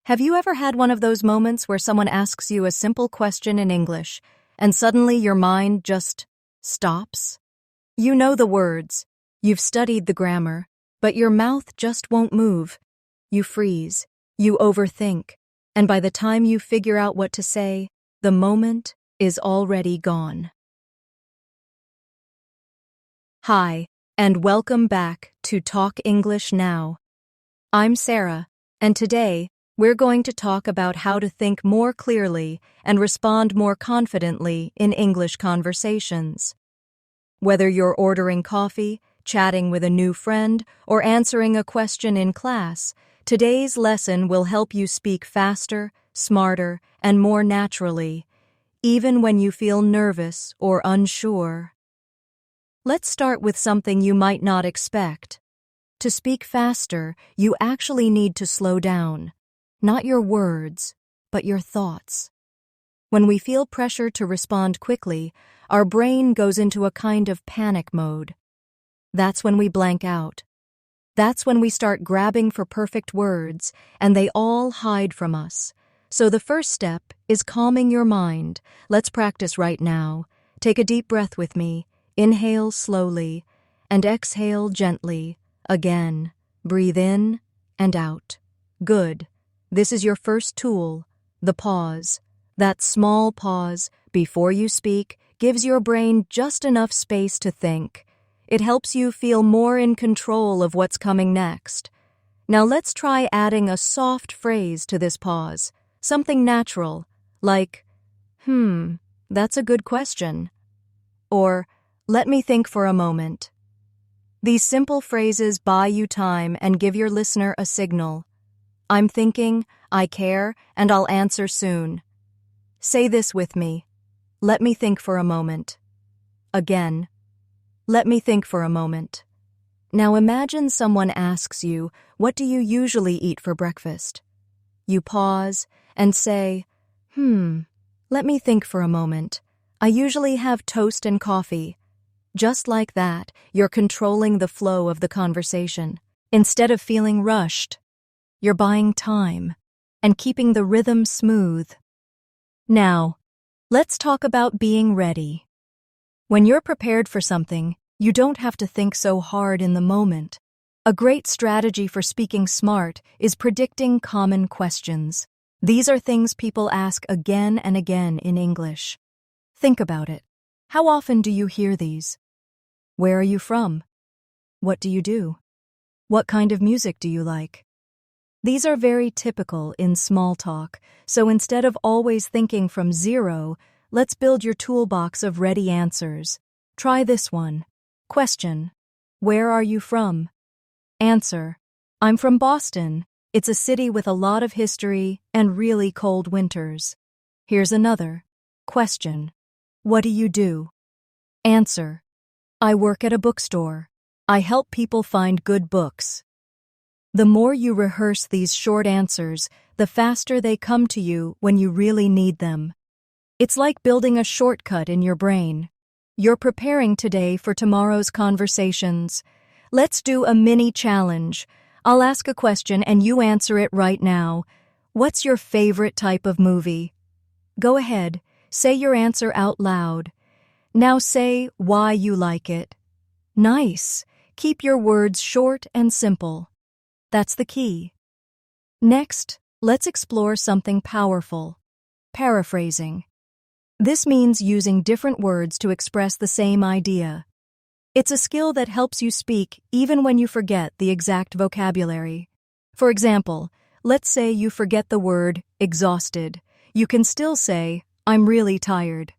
Have you ever had one of those moments where someone asks you a simple question in English, and suddenly your mind just stops? You know the words, you've studied the grammar, but your mouth just won't move. You freeze, you overthink, and by the time you figure out what to say, the moment is already gone. Hi, and welcome back to Talk English Now. I'm Sarah, and today, we're going to talk about how to think more clearly and respond more confidently in English conversations. Whether you're ordering coffee, chatting with a new friend, or answering a question in class, today's lesson will help you speak faster, smarter, and more naturally, even when you feel nervous or unsure. Let's start with something you might not expect. To speak faster, you actually need to slow down. Not your words, but your thoughts. When we feel pressure to respond quickly, our brain goes into a kind of panic mode. That's when we blank out. That's when we start grabbing for perfect words, and they all hide from us. So the first step is calming your mind. Let's practice right now. Take a deep breath with me. Inhale slowly, and exhale gently. Again. Breathe in and out. Good. This is your first tool, the pause. That small pause, before you speak, gives your brain just enough space to think. It helps you feel more in control of what's coming next. Now let's try adding a soft phrase to this pause, something natural, like, that's a good question. Or, let me think for a moment. These simple phrases buy you time and give your listener a signal. I'm thinking, I care, and I'll answer soon. Say this with me. Let me think for a moment. Again. Let me think for a moment. Now imagine someone asks you, what do you usually eat for breakfast? You pause and say, let me think for a moment. I usually have toast and coffee. Just like that, you're controlling the flow of the conversation. Instead of feeling rushed, you're buying time and keeping the rhythm smooth. Now, let's talk about being ready. When you're prepared for something, you don't have to think so hard in the moment. A great strategy for speaking smart is predicting common questions. These are things people ask again and again in English. Think about it. How often do you hear these? Where are you from? What do you do? What kind of music do you like? These are very typical in small talk, so instead of always thinking from zero, let's build your toolbox of ready answers. Try this one. Question: where are you from? Answer: I'm from Boston. It's a city with a lot of history and really cold winters. Here's another. Question: what do you do? Answer: I work at a bookstore. I help people find good books. The more you rehearse these short answers, the faster they come to you when you really need them. It's like building a shortcut in your brain. You're preparing today for tomorrow's conversations. Let's do a mini challenge. I'll ask a question and you answer it right now. What's your favorite type of movie? Go ahead, say your answer out loud. Now say why you like it. Nice. Keep your words short and simple. That's the key. Next, let's explore something powerful. Paraphrasing. This means using different words to express the same idea. It's a skill that helps you speak even when you forget the exact vocabulary. For example, let's say you forget the word exhausted. You can still say, I'm really tired.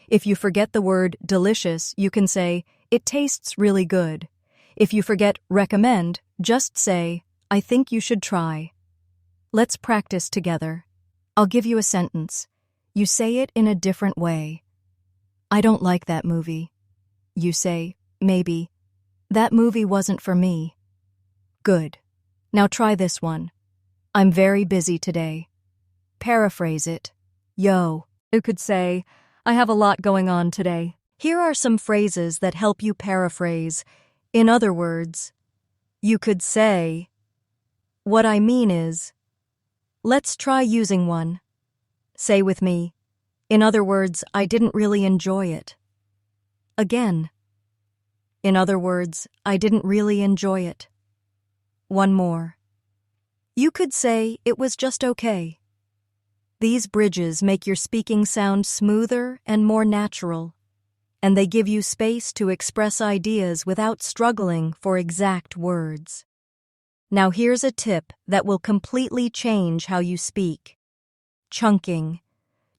If you forget the word delicious, you can say, it tastes really good. If you forget recommend, just say, I think you should try. Let's practice together. I'll give you a sentence. You say it in a different way. I don't like that movie. You say, maybe, that movie wasn't for me. Good. Now try this one. I'm very busy today. Paraphrase it. Yo, you could say, I have a lot going on today. Here are some phrases that help you paraphrase. In other words, you could say, what I mean is, Let's try using one. Say with me, in other words, I didn't really enjoy it. Again. In other words, I didn't really enjoy it. One more. You could say it was just okay. These bridges make your speaking sound smoother and more natural, and they give you space to express ideas without struggling for exact words. Now here's a tip that will completely change how you speak. Chunking.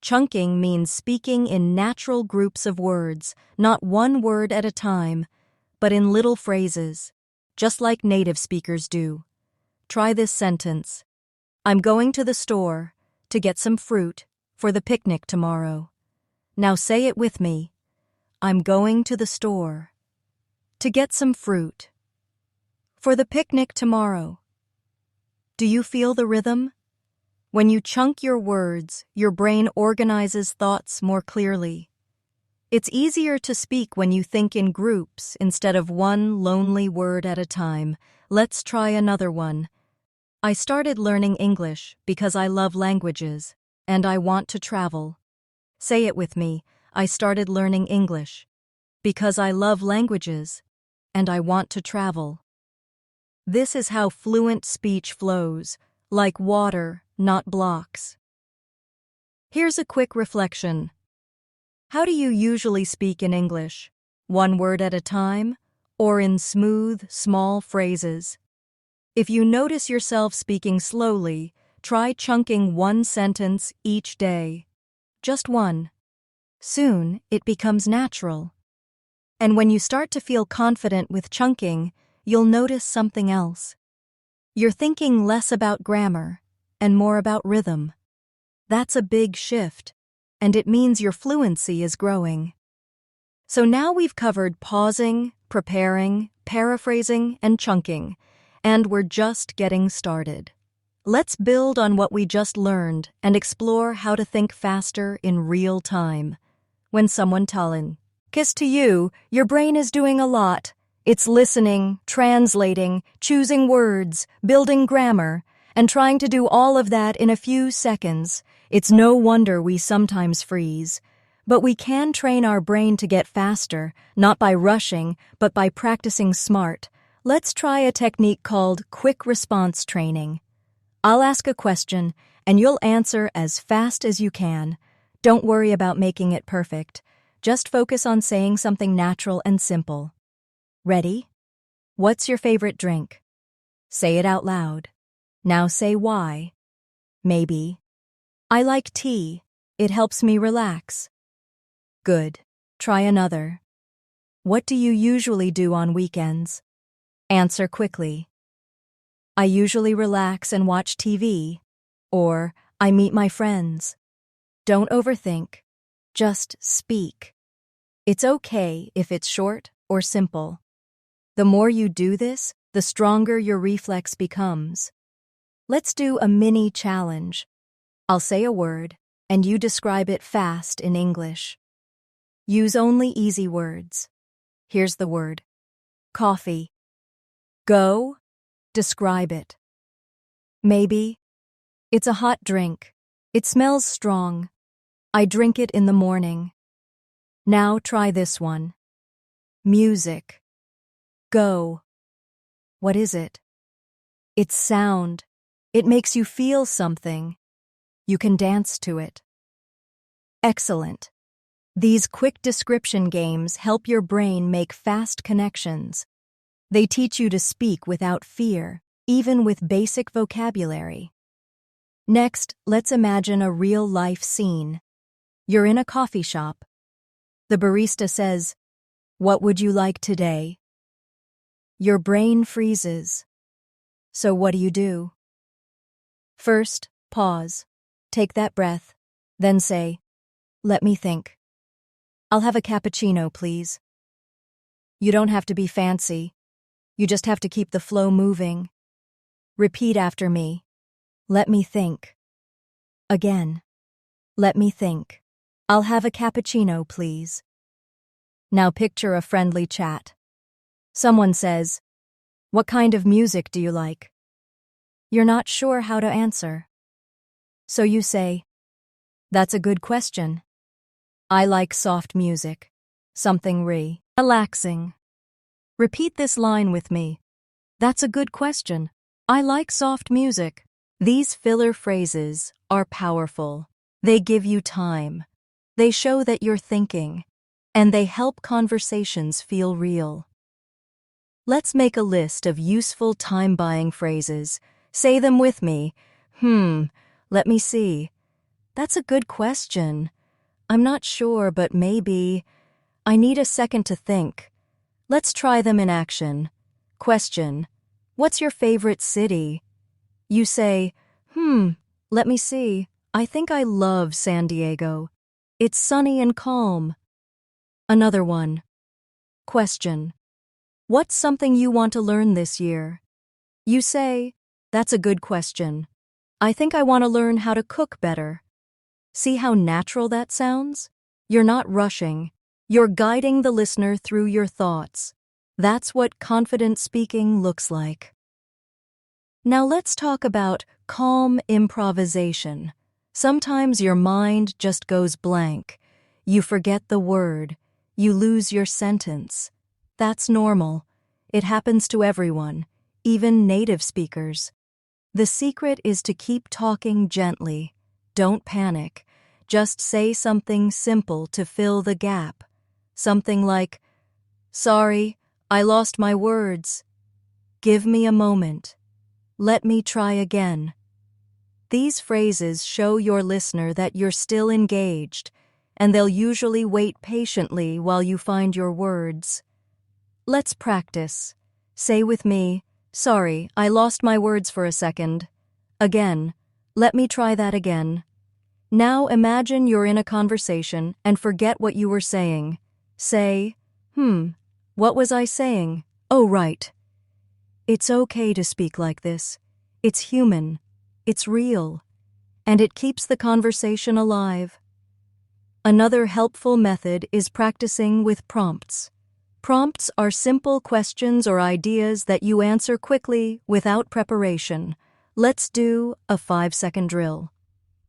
Chunking means speaking in natural groups of words, not one word at a time, but in little phrases, just like native speakers do. Try this sentence. I'm going to the store to get some fruit for the picnic tomorrow. Now say it with me. I'm going to the store to get some fruit for the picnic tomorrow. Do you feel the rhythm? When you chunk your words, your brain organizes thoughts more clearly. It's easier to speak when you think in groups instead of one lonely word at a time. Let's try another one. I started learning English because I love languages, and I want to travel. Say it with me. I started learning English because I love languages, and I want to travel. This is how fluent speech flows, like water, not blocks. Here's a quick reflection. How do you usually speak in English? One word at a time, or in smooth, small phrases? If you notice yourself speaking slowly, try chunking one sentence each day. Just one. Soon, it becomes natural. And when you start to feel confident with chunking, you'll notice something else. You're thinking less about grammar and more about rhythm. That's a big shift, and it means your fluency is growing. So now we've covered pausing, preparing, paraphrasing, and chunking, and we're just getting started. Let's build on what we just learned and explore how to think faster in real time. When someone telling, "Kiss to you," your brain is doing a lot. It's listening, translating, choosing words, building grammar, and trying to do all of that in a few seconds. It's no wonder we sometimes freeze. But we can train our brain to get faster, not by rushing, but by practicing smart. Let's try a technique called quick response training. I'll ask a question, and you'll answer as fast as you can. Don't worry about making it perfect. Just focus on saying something natural and simple. Ready? What's your favorite drink? Say it out loud. Now say why. Maybe. I like tea. It helps me relax. Good. Try another. What do you usually do on weekends? Answer quickly. I usually relax and watch TV. Or, I meet my friends. Don't overthink. Just speak. It's okay if it's short or simple. The more you do this, the stronger your reflex becomes. Let's do a mini challenge. I'll say a word, and you describe it fast in English. Use only easy words. Here's the word. Coffee. Go. Describe it. Maybe. It's a hot drink. It smells strong. I drink it in the morning. Now try this one. Music. Go. What is it? It's sound. It makes you feel something. You can dance to it. Excellent. These quick description games help your brain make fast connections. They teach you to speak without fear, even with basic vocabulary. Next, let's imagine a real-life scene. You're in a coffee shop. The barista says, "What would you like today?" Your brain freezes. So what do? First, pause. Take that breath. Then say, "Let me think. I'll have a cappuccino, please." You don't have to be fancy. You just have to keep the flow moving. Repeat after me. Let me think. Again. Let me think. I'll have a cappuccino, please. Now picture a friendly chat. Someone says, "What kind of music do you like?" You're not sure how to answer. So you say, "That's a good question. I like soft music. Something relaxing." Repeat this line with me. "That's a good question. I like soft music." These filler phrases are powerful. They give you time. They show that you're thinking, and they help conversations feel real. Let's make a list of useful time-buying phrases. Say them with me. Let me see. That's a good question. I'm not sure, but maybe. I need a second to think. Let's try them in action. Question: what's your favorite city? You say, let me see. I think I love San Diego. It's sunny and calm. Another one. Question: what's something you want to learn this year? You say, "That's a good question. I think I want to learn how to cook better." See how natural that sounds? You're not rushing. You're guiding the listener through your thoughts. That's what confident speaking looks like. Now let's talk about calm improvisation. Sometimes your mind just goes blank. You forget the word. You lose your sentence. That's normal. It happens to everyone, even native speakers. The secret is to keep talking gently. Don't panic. Just say something simple to fill the gap. Something like, "Sorry, I lost my words. Give me a moment. Let me try again." These phrases show your listener that you're still engaged, and they'll usually wait patiently while you find your words. Let's practice. Say with me, "Sorry, I lost my words for a second. Again. Let me try that again." Now imagine you're in a conversation and forget what you were saying. Say, what was I saying? Oh, right. It's okay to speak like this. It's human. It's real. And it keeps the conversation alive. Another helpful method is practicing with prompts. Prompts are simple questions or ideas that you answer quickly without preparation. Let's do a 5-second drill.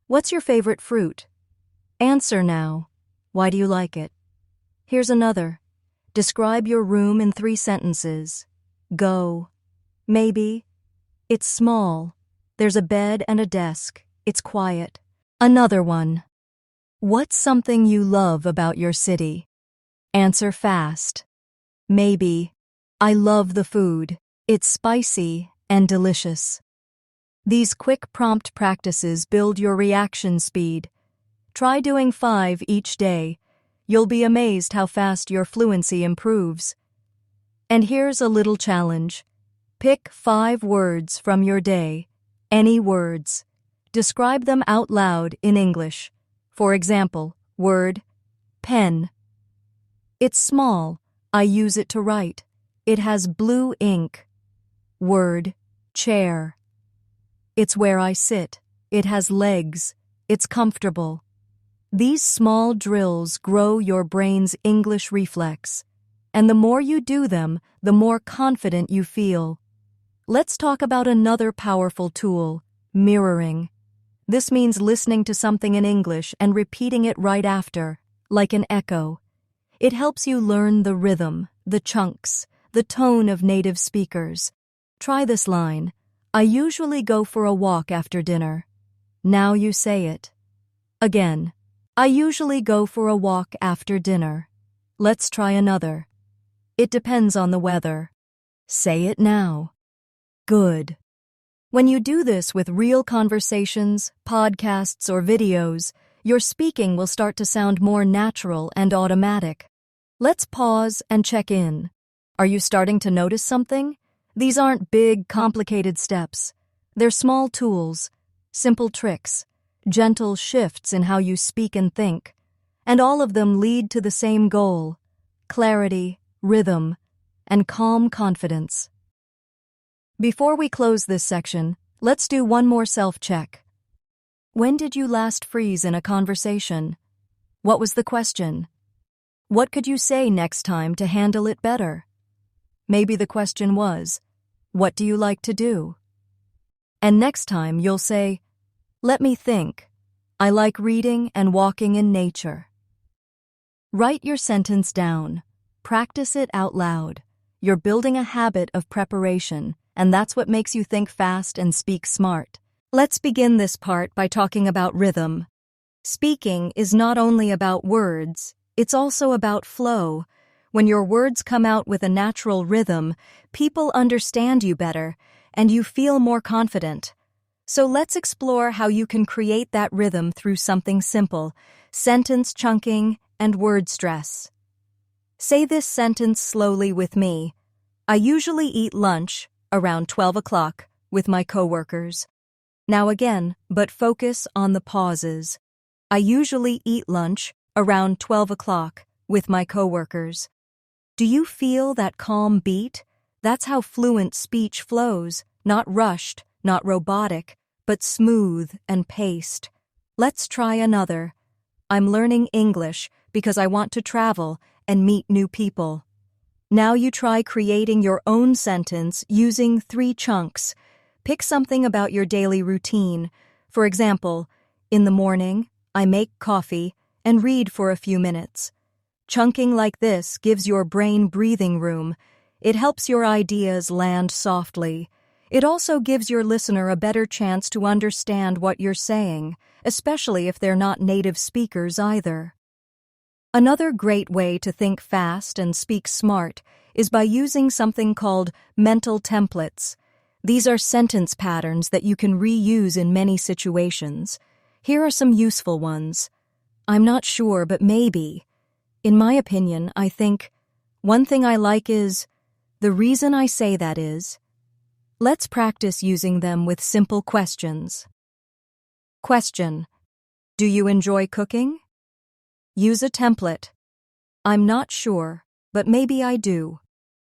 What's your favorite fruit? Answer now. Why do you like it? Here's another. Describe your room in 3 sentences. Go. Maybe. It's small. There's a bed and a desk. It's quiet. Another one. What's something you love about your city? Answer fast. Maybe. I love the food. It's spicy and delicious. These quick prompt practices build your reaction speed. Try doing 5 each day. You'll be amazed how fast your fluency improves. And here's a little challenge. Pick 5 words from your day. Any words. Describe them out loud in English. For example, word, pen. It's small. I use it to write. It has blue ink. Word, chair. It's where I sit. It has legs. It's comfortable. These small drills grow your brain's English reflex, and the more you do them, the more confident you feel. Let's talk about another powerful tool, mirroring. This means listening to something in English and repeating it right after, like an echo. It helps you learn the rhythm, the chunks, the tone of native speakers. Try this line. I usually go for a walk after dinner. Now you say it. Again. I usually go for a walk after dinner. Let's try another. It depends on the weather. Say it now. Good. When you do this with real conversations, podcasts, or videos, your speaking will start to sound more natural and automatic. Let's pause and check in. Are you starting to notice something? These aren't big, complicated steps. They're small tools, simple tricks, gentle shifts in how you speak and think, and all of them lead to the same goal: clarity, rhythm, and calm confidence. Before we close this section, let's do one more self-check. When did you last freeze in a conversation? What was the question? What could you say next time to handle it better? Maybe the question was, what do you like to do? And next time you'll say, Let me think. I like reading and walking in nature. Write your sentence down. Practice it out loud. You're building a habit of preparation, and that's what makes you think fast and speak smart. Let's begin this part by talking about rhythm. Speaking is not only about words, it's also about flow. When your words come out with a natural rhythm, people understand you better, and you feel more confident. So let's explore how you can create that rhythm through something simple: sentence chunking and word stress. Say this sentence slowly with me. I usually eat lunch around 12 o'clock with my coworkers. Now again, but focus on the pauses. I usually eat lunch around 12 o'clock with my coworkers. Do you feel that calm beat? That's how fluent speech flows, not rushed, not robotic, but smooth and paced. Let's try another. I'm learning English because I want to travel and meet new people. Now you try creating your own sentence using 3 chunks. Pick something about your daily routine. For example, in the morning, I make coffee and read for a few minutes. Chunking like this gives your brain breathing room. It helps your ideas land softly. It also gives your listener a better chance to understand what you're saying, especially if they're not native speakers either. Another great way to think fast and speak smart is by using something called mental templates. These are sentence patterns that you can reuse in many situations. Here are some useful ones. I'm not sure, but maybe. In my opinion, I think, one thing I like is, the reason I say that is. Let's practice using them with simple questions. Question: do you enjoy cooking? Use a template. I'm not sure, but maybe I do,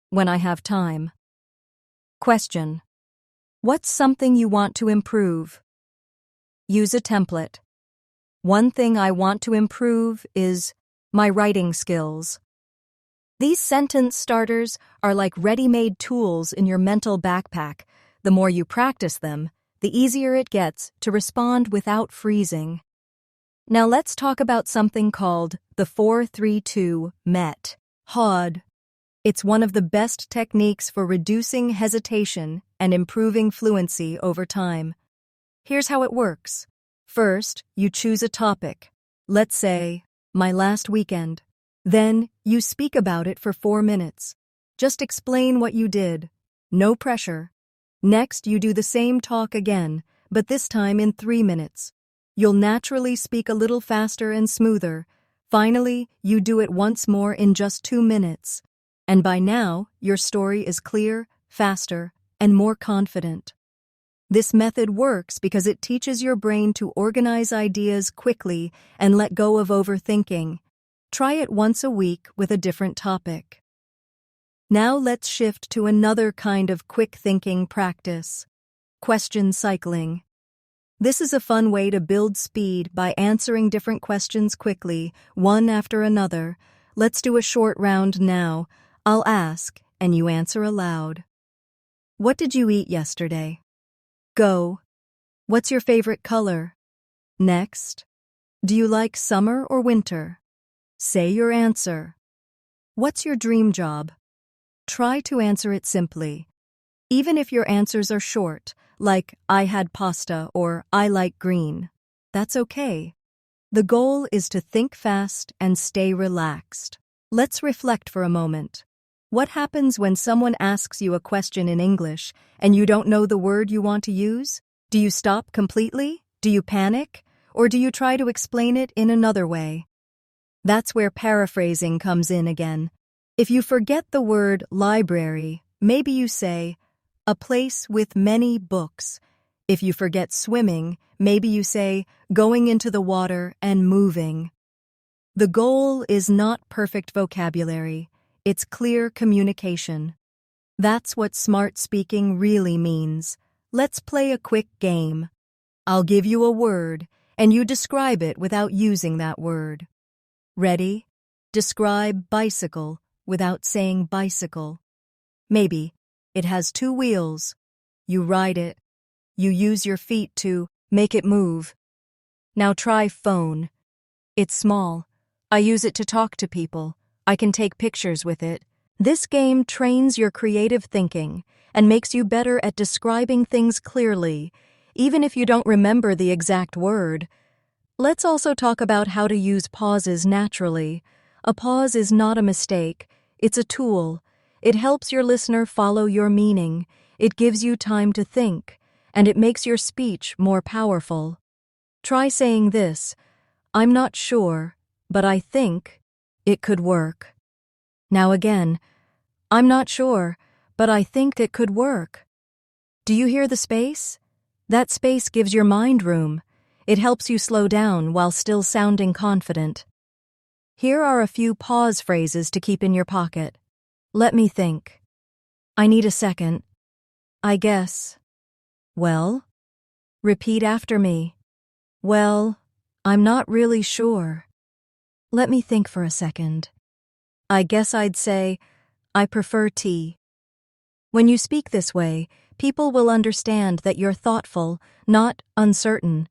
when I have time. Question: what's something you want to improve? Use a template. One thing I want to improve is my writing skills. These sentence starters are like ready-made tools in your mental backpack. The more you practice them, the easier it gets to respond without freezing. Now let's talk about something called the 4-3-2 MET. HOD. It's one of the best techniques for reducing hesitation and improving fluency over time. Here's how it works. First, you choose a topic. Let's say, my last weekend. Then, you speak about it for 4 minutes. Just explain what you did. No pressure. Next, you do the same talk again, but this time in 3 minutes. You'll naturally speak a little faster and smoother. Finally, you do it once more in just 2 minutes. And by now, your story is clear, faster, and more confident. This method works because it teaches your brain to organize ideas quickly and let go of overthinking. Try it once a week with a different topic. Now let's shift to another kind of quick thinking practice: question cycling. This is a fun way to build speed by answering different questions quickly, one after another. Let's do a short round now. I'll ask, and you answer aloud. What did you eat yesterday? Go. What's your favorite color? Next. Do you like summer or winter? Say your answer. What's your dream job? Try to answer it simply. Even if your answers are short, like I had pasta or I like green, that's okay. The goal is to think fast and stay relaxed. Let's reflect for a moment. What happens when someone asks you a question in English and you don't know the word you want to use? Do you stop completely? Do you panic? Or do you try to explain it in another way? That's where paraphrasing comes in again. If you forget the word library, maybe you say, a place with many books. If you forget swimming, maybe you say, going into the water and moving. The goal is not perfect vocabulary. It's clear communication. That's what smart speaking really means. Let's play a quick game. I'll give you a word, and you describe it without using that word. Ready? Describe bicycle without saying bicycle. Maybe, it has 2 wheels. You ride it. You use your feet to Make it move. Now try phone. It's small. I use it to talk to people. I can take pictures with it. This game trains your creative thinking and makes you better at describing things clearly, even if you don't remember the exact word. Let's also talk about how to use pauses naturally. A pause is not a mistake. It's a tool. It helps your listener follow your meaning. It gives you time to think, and it makes your speech more powerful. Try saying this: I'm not sure, but I think it could work. Now again, I'm not sure, but I think it could work. Do you hear the space? That space gives your mind room. It helps you slow down while still sounding confident. Here are a few pause phrases to keep in your pocket. Let me think. I need a second. I guess. Well? Repeat after me. Well, I'm not really sure. Let me think for a second. I guess I'd say, I prefer tea. When you speak this way, people will understand that you're thoughtful, not uncertain.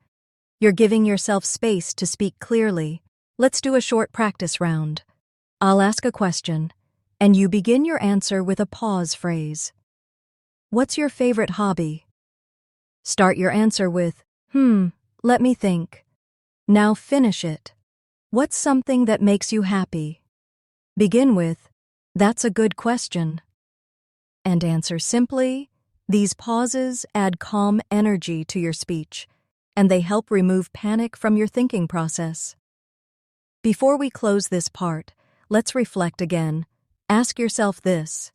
You're giving yourself space to speak clearly. Let's do a short practice round. I'll ask a question, and you begin your answer with a pause phrase. What's your favorite hobby? Start your answer with, let me think. Now finish it. What's something that makes you happy? Begin with, that's a good question. And answer simply. These pauses add calm energy to your speech, and they help remove panic from your thinking process. Before we close this part, let's reflect again. Ask yourself this: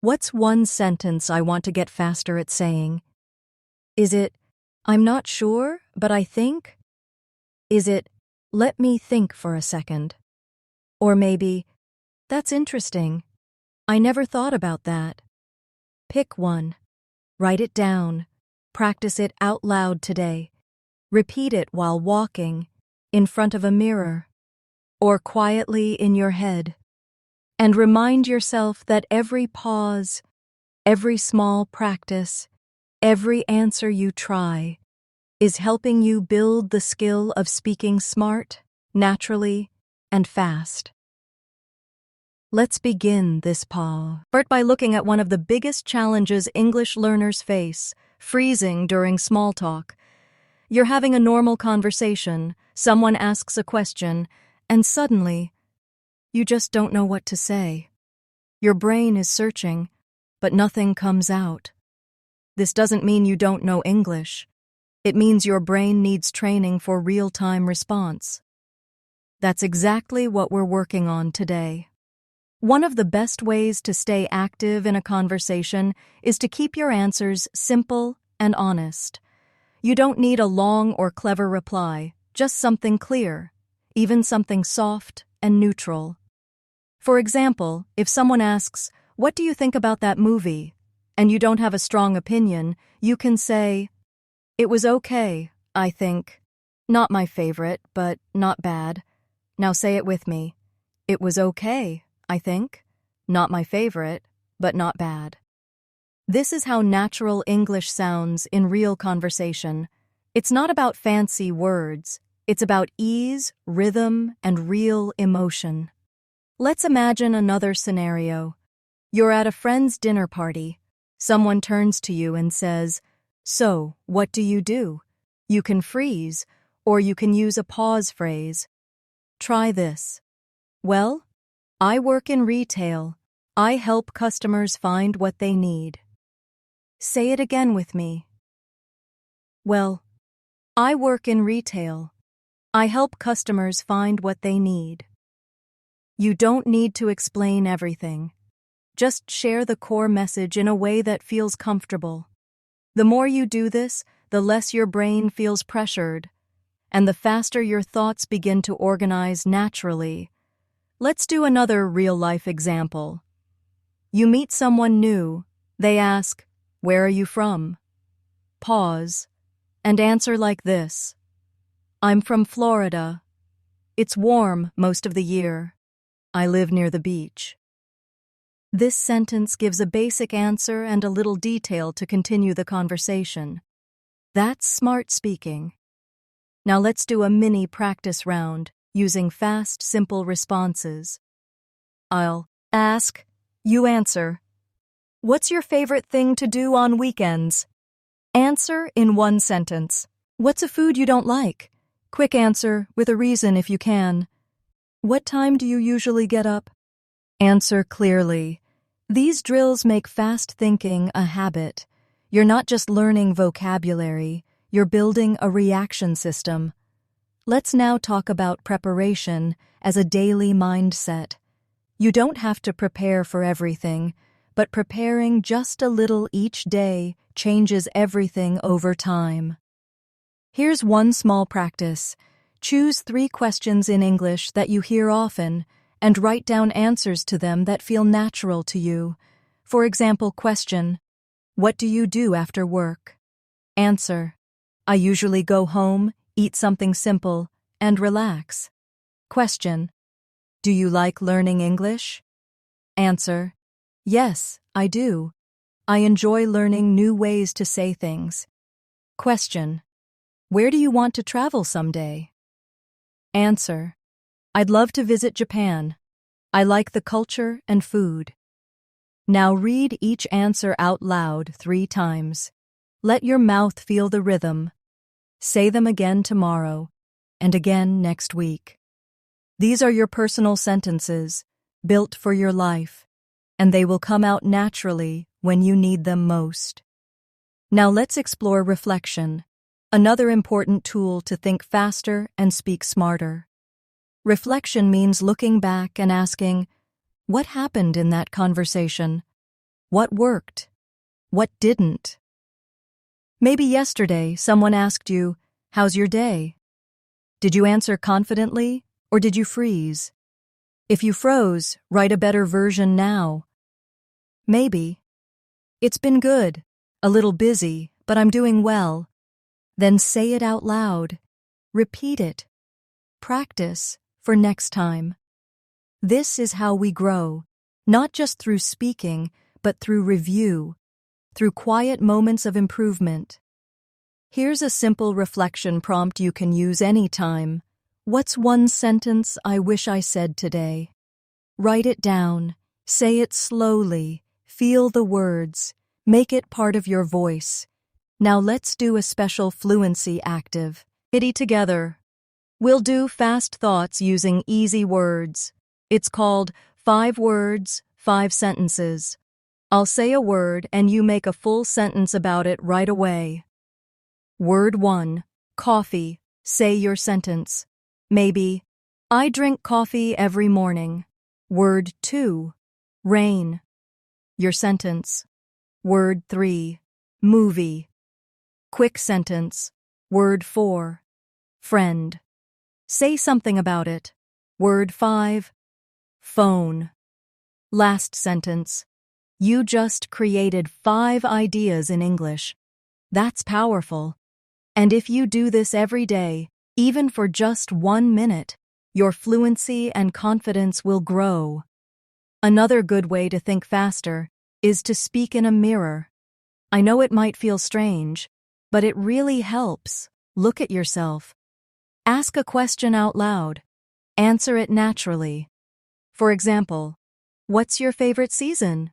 what's one sentence I want to get faster at saying? Is it, I'm not sure, but I think? Is it, let me think for a second? Or maybe, that's interesting. I never thought about that. Pick one. Write it down. Practice it out loud today. Repeat it while walking, in front of a mirror, or quietly in your head. And remind yourself that every pause, every small practice, every answer you try is helping you build the skill of speaking smart, naturally, and fast. Let's begin this pause. Start by looking at one of the biggest challenges English learners face: freezing during small talk. You're having a normal conversation, someone asks a question, and suddenly, you just don't know what to say. Your brain is searching, but nothing comes out. This doesn't mean you don't know English. It means your brain needs training for real-time response. That's exactly what we're working on today. One of the best ways to stay active in a conversation is to keep your answers simple and honest. You don't need a long or clever reply, just something clear, even something soft and neutral. For example, if someone asks, "What do you think about that movie?" and you don't have a strong opinion, you can say, "It was okay, I think. Not my favorite, but not bad." Now say it with me. It was okay, I think. Not my favorite, but not bad. This is how natural English sounds in real conversation. It's not about fancy words. It's about ease, rhythm, and real emotion. Let's imagine another scenario. You're at a friend's dinner party. Someone turns to you and says, "So, what do you do?" You can freeze, or you can use a pause phrase. Try this. Well, I work in retail. I help customers find what they need. Say it again with me. Well, I work in retail. I help customers find what they need. You don't need to explain everything. Just share the core message in a way that feels comfortable. The more you do this, the less your brain feels pressured, and the faster your thoughts begin to organize naturally. Let's do another real-life example. You meet someone new. They ask, "Where are you from?" Pause, and answer like this: "I'm from Florida. It's warm most of the year. I live near the beach." This sentence gives a basic answer and a little detail to continue the conversation. That's smart speaking. Now let's do a mini practice round using fast, simple responses. I'll ask, you answer. What's your favorite thing to do on weekends? Answer in one sentence. What's a food you don't like? Quick answer with a reason if you can. What time do you usually get up? Answer clearly. These drills make fast thinking a habit. You're not just learning vocabulary, you're building a reaction system. Let's now talk about preparation as a daily mindset. You don't have to prepare for everything, but preparing just a little each day changes everything over time. Here's one small practice. Choose 3 questions in English that you hear often and write down answers to them that feel natural to you. For example, question, what do you do after work? Answer, I usually go home, eat something simple, and relax. Question, do you like learning English? Answer, yes, I do. I enjoy learning new ways to say things. Question, where do you want to travel someday? Answer, I'd love to visit Japan. I like the culture and food. Now read each answer out loud 3 times. Let your mouth feel the rhythm. Say them again tomorrow and again next week. These are your personal sentences, built for your life, and they will come out naturally when you need them most. Now let's explore reflection, another important tool to think faster and speak smarter. Reflection means looking back and asking, what happened in that conversation? What worked? What didn't? Maybe yesterday someone asked you, how's your day? Did you answer confidently or did you freeze? If you froze, write a better version now. Maybe, it's been good, a little busy, but I'm doing well. Then say it out loud. Repeat it. Practice for next time. This is how we grow, not just through speaking, but through review, through quiet moments of improvement. Here's a simple reflection prompt you can use anytime. What's one sentence I wish I said today? Write it down, say it slowly, feel the words, make it part of your voice. Now let's do a special fluency active. Kitty together. We'll do fast thoughts using easy words. It's called 5 words, 5 sentences. I'll say a word and you make a full sentence about it right away. Word 1, coffee. Say your sentence. Maybe, I drink coffee every morning. Word 2, rain. Your sentence. Word 3, movie. Quick sentence. Word 4, friend. Say something about it. Word 5, phone. Last sentence. You just created 5 ideas in English. That's powerful. And if you do this every day, even for just 1 minute, your fluency and confidence will grow. Another good way to think faster is to speak in a mirror. I know it might feel strange, but it really helps. Look at yourself. Ask a question out loud. Answer it naturally. For example, what's your favorite season?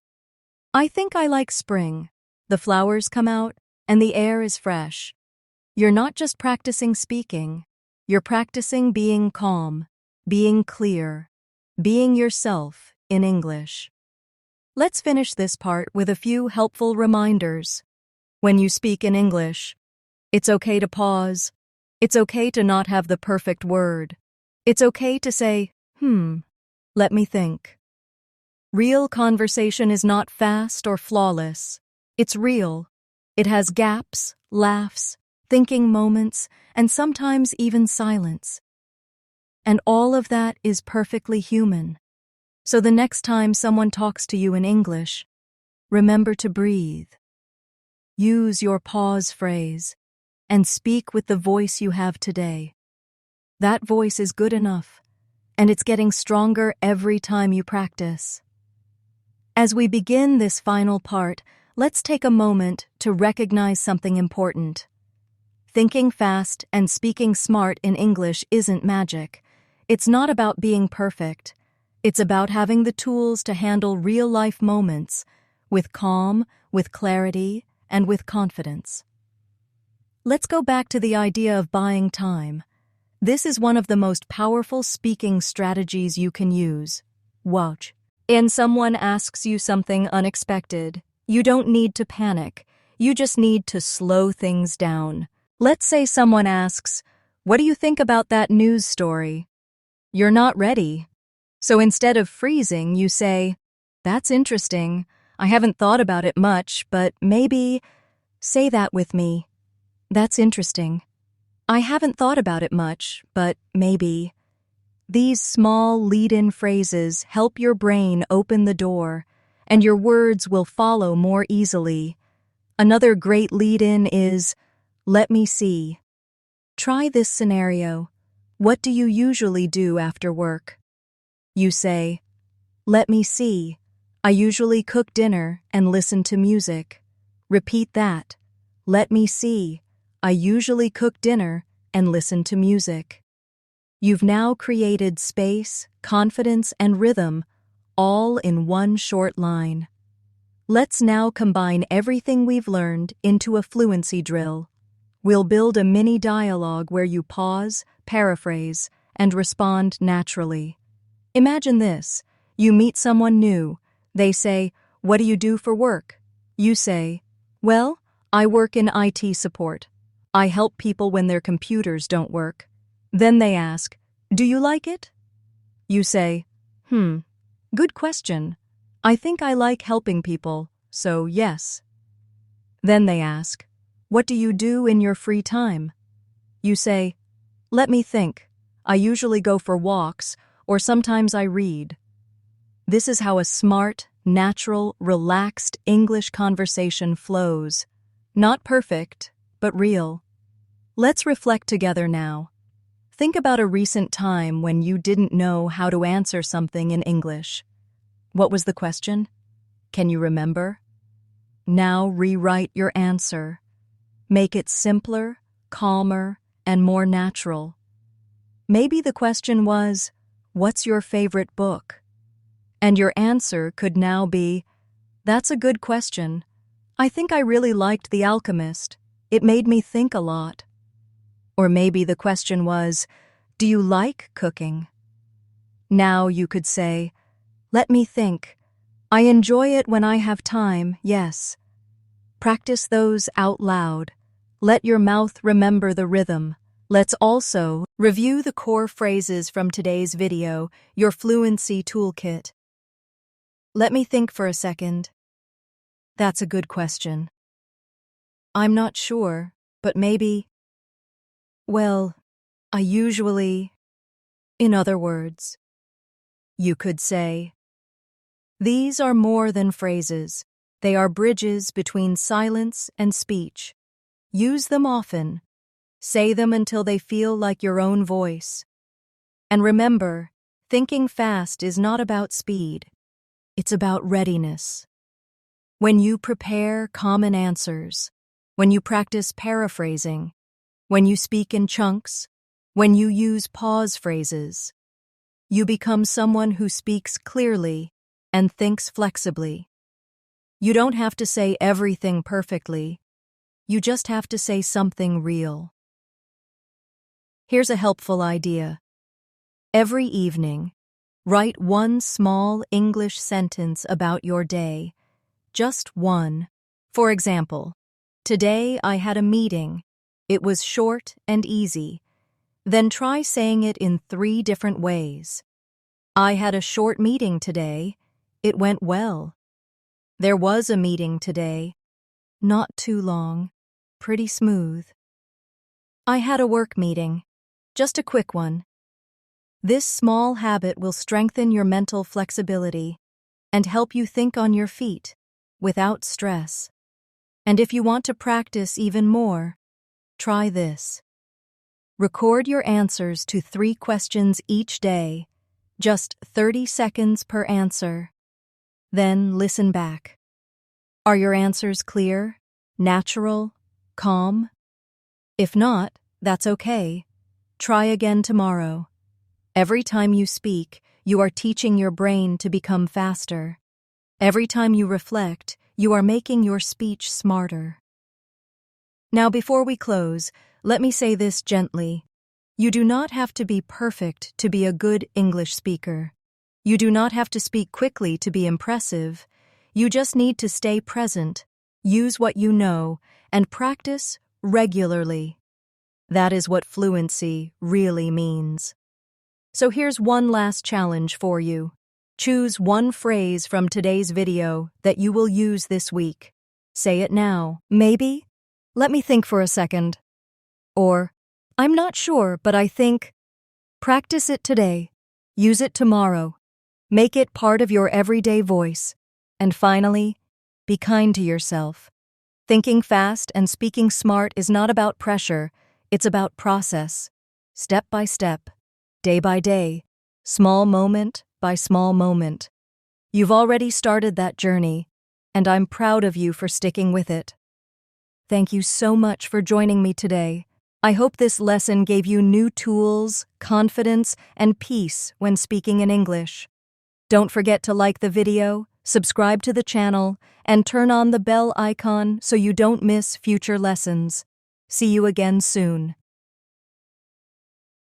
I think I like spring. The flowers come out and the air is fresh. You're not just practicing speaking. You're practicing being calm, being clear, being yourself in English. Let's finish this part with a few helpful reminders. When you speak in English, it's okay to pause. It's okay to not have the perfect word. It's okay to say, let me think. Real conversation is not fast or flawless. It's real. It has gaps, laughs, thinking moments, and sometimes even silence. And all of that is perfectly human. So the next time someone talks to you in English, remember to breathe. Use your pause phrase and speak with the voice you have today. That voice is good enough, and it's getting stronger every time you practice. As we begin this final part, let's take a moment to recognize something important. Thinking fast and speaking smart in English isn't magic. It's not about being perfect. It's about having the tools to handle real-life moments with calm, with clarity, and with confidence. Let's go back to the idea of buying time. This is one of the most powerful speaking strategies you can use. Watch. And someone asks you something unexpected. You don't need to panic. You just need to slow things down. Let's say someone asks, "What do you think about that news story?" You're not ready. So instead of freezing, you say, "That's interesting. I haven't thought about it much, but maybe..." Say that with me. "That's interesting. I haven't thought about it much, but maybe..." These small lead-in phrases help your brain open the door, and your words will follow more easily. Another great lead-in is, "Let me see." Try this scenario. What do you usually do after work? You say, "Let me see. I usually cook dinner and listen to music." Repeat that. "Let me see. I usually cook dinner and listen to music." You've now created space, confidence, and rhythm, all in one short line. Let's now combine everything we've learned into a fluency drill. We'll build a mini dialogue where you pause, paraphrase, and respond naturally. Imagine this. You meet someone new. They say, "What do you do for work?" You say, "Well, I work in IT support. I help people when their computers don't work." Then they ask, "Do you like it?" You say, Good question. I think I like helping people, so yes." Then they ask, "What do you do in your free time?" You say, "Let me think. I usually go for walks, or sometimes I read." This is how a smart, natural, relaxed English conversation flows. Not perfect, but real. Let's reflect together now. Think about a recent time when you didn't know how to answer something in English. What was the question? Can you remember? Now rewrite your answer. Make it simpler, calmer, and more natural. Maybe the question was, "What's your favorite book?" And your answer could now be, "That's a good question. I think I really liked The Alchemist. It made me think a lot." Or maybe the question was, "Do you like cooking?" Now you could say, "Let me think. I enjoy it when I have time, yes." Practice those out loud. Let your mouth remember the rhythm. Let's also review the core phrases from today's video, your fluency toolkit. Let me think for a second. That's a good question. I'm not sure, but maybe. Well, I usually. In other words, you could say, these are more than phrases. They are bridges between silence and speech. Use them often. Say them until they feel like your own voice. And remember, thinking fast is not about speed. It's about readiness. When you prepare common answers, when you practice paraphrasing, when you speak in chunks, when you use pause phrases, you become someone who speaks clearly and thinks flexibly. You don't have to say everything perfectly. You just have to say something real. Here's a helpful idea. Every evening, write one small English sentence about your day. Just one. For example, today I had a meeting. It was short and easy. Then try saying it in 3 different ways. I had a short meeting today. It went well. There was a meeting today. Not too long. Pretty smooth. I had a work meeting. Just a quick one. This small habit will strengthen your mental flexibility and help you think on your feet without stress. And if you want to practice even more, try this. Record your answers to 3 questions each day, just 30 seconds per answer. Then listen back. Are your answers clear, natural, calm? If not, that's okay. Try again tomorrow. Every time you speak, you are teaching your brain to become faster. Every time you reflect, you are making your speech smarter. Now, before we close, let me say this gently. You do not have to be perfect to be a good English speaker. You do not have to speak quickly to be impressive. You just need to stay present, use what you know, and practice regularly. That is what fluency really means. So here's one last challenge for you. Choose one phrase from today's video that you will use this week. Say it now. Maybe? Let me think for a second. Or, I'm not sure, but I think. Practice it today. Use it tomorrow. Make it part of your everyday voice. And finally, be kind to yourself. Thinking fast and speaking smart is not about pressure, it's about process. Step by step, day by day, small moment by small moment. You've already started that journey, and I'm proud of you for sticking with it. Thank you so much for joining me today. I hope this lesson gave you new tools, confidence, and peace when speaking in English. Don't forget to like the video, subscribe to the channel, and turn on the bell icon so you don't miss future lessons. See you again soon.